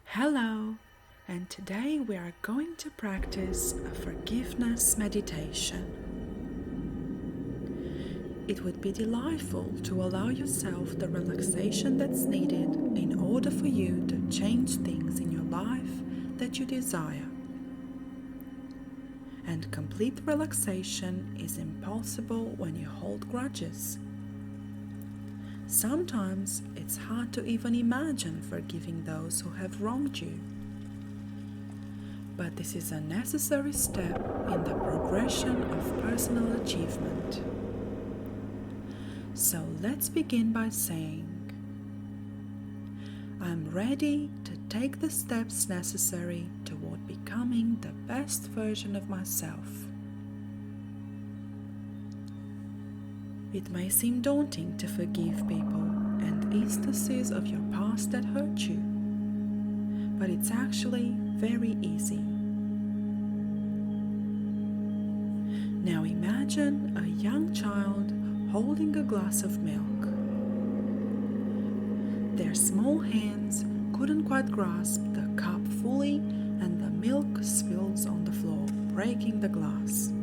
Hello, and today we are going to practice a forgiveness meditation. It would be delightful to allow yourself the relaxation that's needed in order for you to change things in your life that you desire. And complete relaxation is impossible when you hold grudges. Sometimes it's hard to even imagine forgiving those who have wronged you. But this is a necessary step in the progression of personal achievement. So let's begin by saying, I'm ready to take the steps necessary toward becoming the best version of myself. It may seem daunting to forgive people and instances of your past that hurt you, but it's actually very easy. Now imagine a young child holding a glass of milk. Their small hands couldn't quite grasp the cup fully, and the milk spills on the floor, breaking the glass.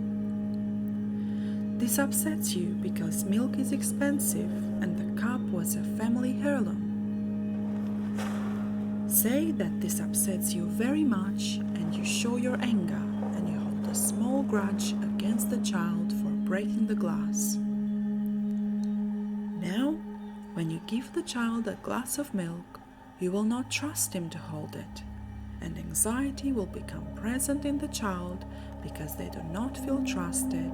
This upsets you because milk is expensive and the cup was a family heirloom. Say that this upsets you very much and you show your anger and you hold a small grudge against the child for breaking the glass. Now, when you give the child a glass of milk, you will not trust him to hold it, and anxiety will become present in the child because they do not feel trusted.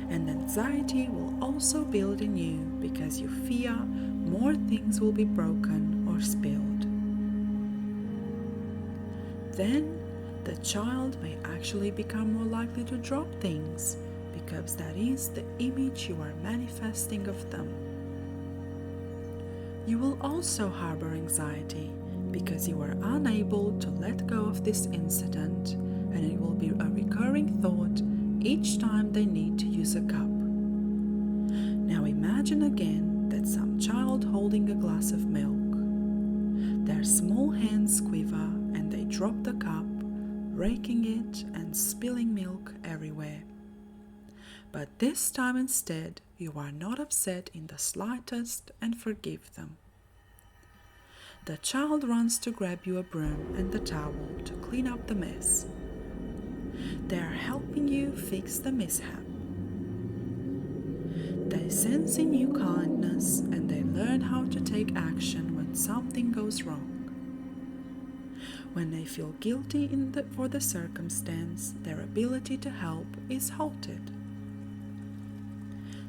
And anxiety will also build in you because you fear more things will be broken or spilled. Then, the child may actually become more likely to drop things because that is the image you are manifesting of them. You will also harbor anxiety because you are unable to let go of this incident, and it will be a recurring thought each time they need to use a cup. Now imagine again that some child holding a glass of milk. Their small hands quiver and they drop the cup, breaking it and spilling milk everywhere. But this time instead, you are not upset in the slightest and forgive them. The child runs to grab you a broom and the towel to clean up the mess. They are helping you fix the mishap. They sense in you kindness and they learn how to take action when something goes wrong. When they feel guilty for the circumstance, their ability to help is halted.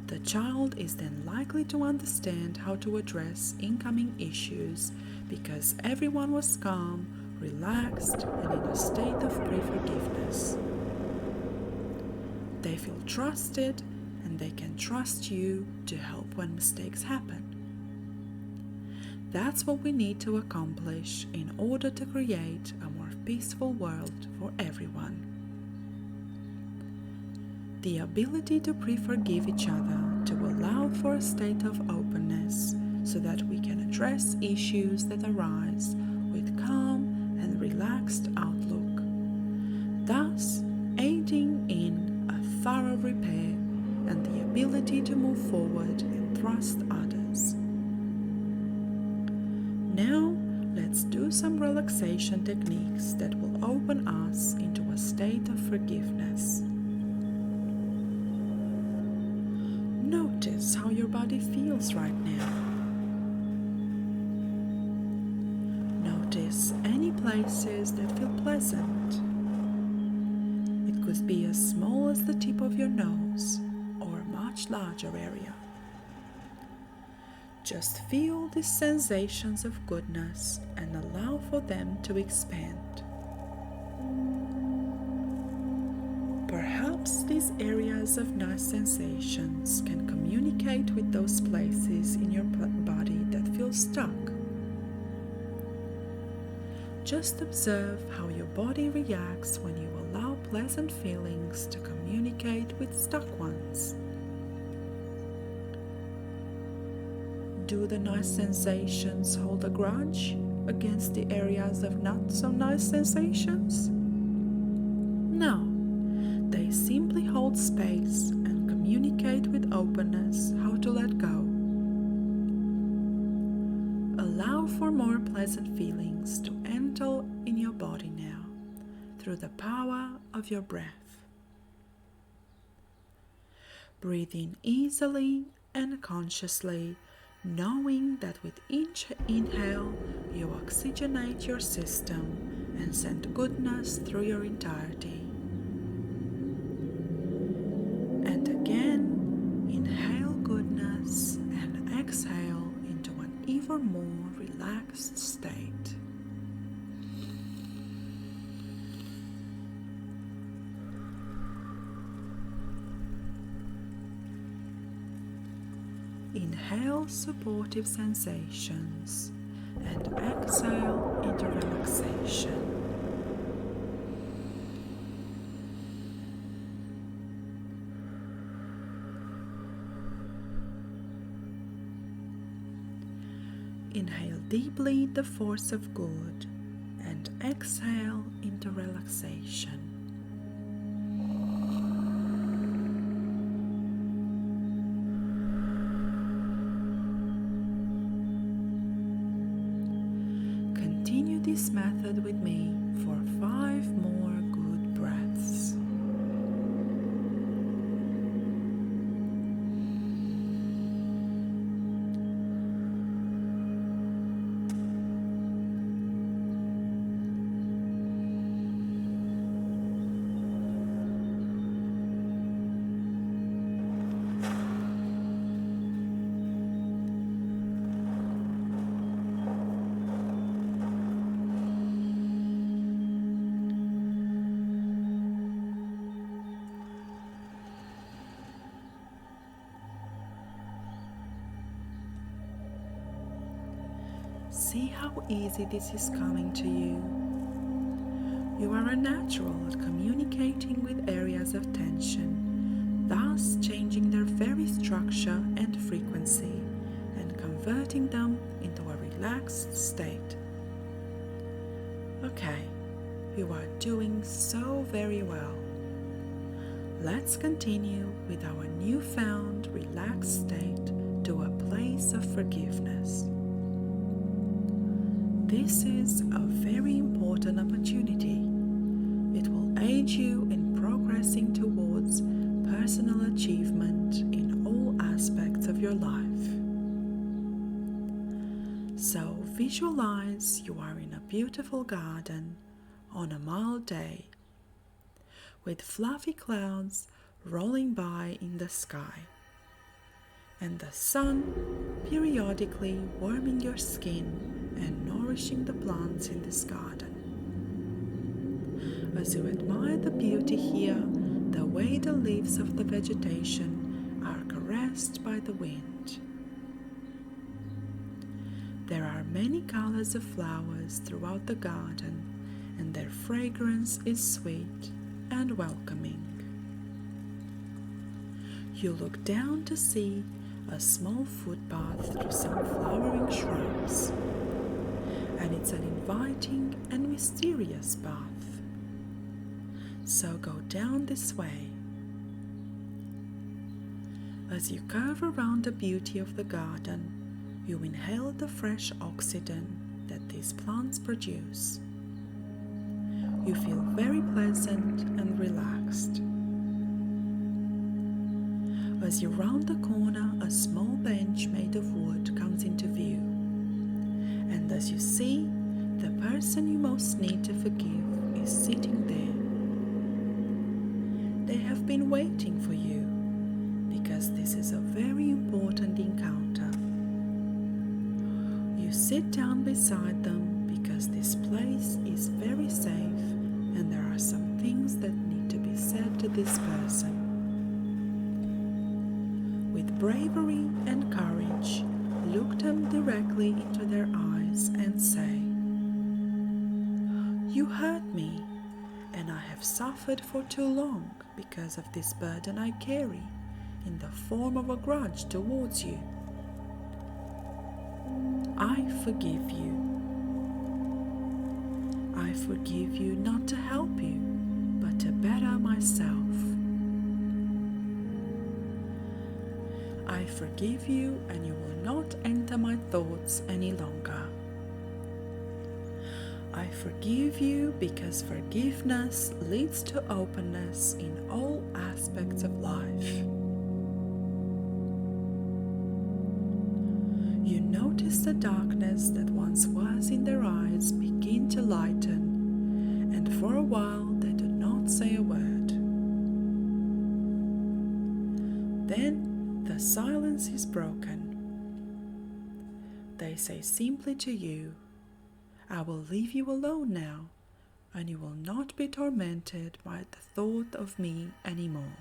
The child is then likely to understand how to address incoming issues because everyone was calm, relaxed, and in a state of pre-forgiveness. They feel trusted and they can trust you to help when mistakes happen. That's what we need to accomplish in order to create a more peaceful world for everyone. The ability to pre-forgive each other to allow for a state of openness so that we can address issues that arise with calm and relaxed outlook, thus aiding in a thorough repair and the ability to move forward and trust others. Now, let's do some relaxation techniques that will open us into a state of forgiveness. Notice how your body feels right now. Notice any places that feel pleasant. It could be as small as the tip of your nose or a much larger area. Just feel these sensations of goodness and allow for them to expand. Perhaps these areas of nice sensations can communicate with those places in your body that feel stuck. Just observe how your body reacts when you allow pleasant feelings to communicate with stuck ones. do the nice sensations hold a grudge against the areas of not so nice sensations? No, they simply hold space and communicate with openness how to let go. Allow for more pleasant feelings to enter in your body now through the power of your breath. Breathe in easily and consciously, knowing that with each inhale you oxygenate your system and send goodness through your entirety. And again, inhale goodness and exhale into an even more relaxed state. Inhale supportive sensations and exhale into relaxation. Inhale deeply the force of good and exhale into relaxation. Continue this method with me for 5 more good breaths. See how easy this is coming to you. You are a natural at communicating with areas of tension, thus changing their very structure and frequency and converting them into a relaxed state. Okay, you are doing so very well. Let's continue with our newfound relaxed state to a place of forgiveness. This is a very important opportunity. It will aid you in progressing towards personal achievement in all aspects of your life. So visualize you are in a beautiful garden on a mild day, with fluffy clouds rolling by in the sky, and the sun periodically warming your skin and nourishing the plants in this garden. As you admire the beauty here, the way the leaves of the vegetation are caressed by the wind. There are many colors of flowers throughout the garden, and their fragrance is sweet and welcoming. You look down to see a small footpath through some flowering shrubs, and it's an inviting and mysterious path. So go down this way. As you curve around the beauty of the garden, you inhale the fresh oxygen that these plants produce. You feel very pleasant and relaxed. As you round the corner, a small bench made of wood comes into view. And as you see, the person you most need to forgive is sitting there. They have been waiting for you, because this is a very important encounter. You sit down beside them because this place is very safe and there are some things that need to be said to this person. With bravery and courage, look them directly into their eyes and say, "You hurt me, and I have suffered for too long because of this burden I carry in the form of a grudge towards you. I forgive you. I forgive you not to help you, but to better myself. I forgive you, and you will not enter my thoughts any longer. I forgive you because forgiveness leads to openness in all aspects of life. You notice the darkness that once was in their eyes begin to lighten, and for a while they do not say a word. Then the silence is broken. They say simply to you, I will leave you alone now, and you will not be tormented by the thought of me anymore.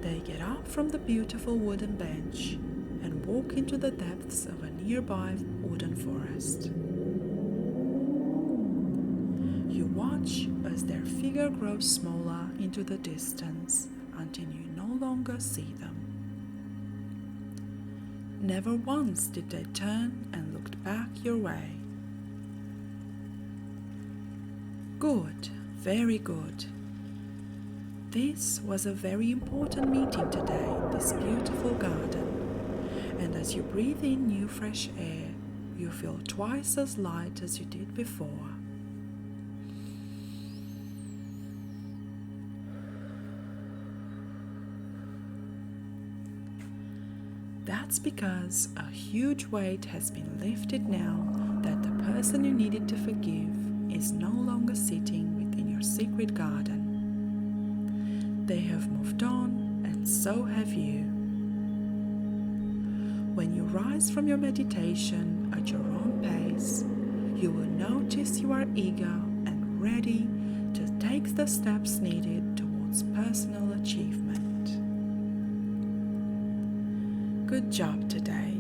They get up from the beautiful wooden bench and walk into the depths of a nearby wooden forest. You watch as their figure grows smaller into the distance until you no longer see them. Never once did they turn and looked back your way. Good, very good. This was a very important meeting today in this beautiful garden, and as you breathe in new fresh air, you feel twice as light as you did before. That's because a huge weight has been lifted now that the person you needed to forgive is no longer sitting within your secret garden. They have moved on, and so have you. When you rise from your meditation at your own pace, you will notice you are eager and ready to take the steps needed towards personal achievement. Good job today.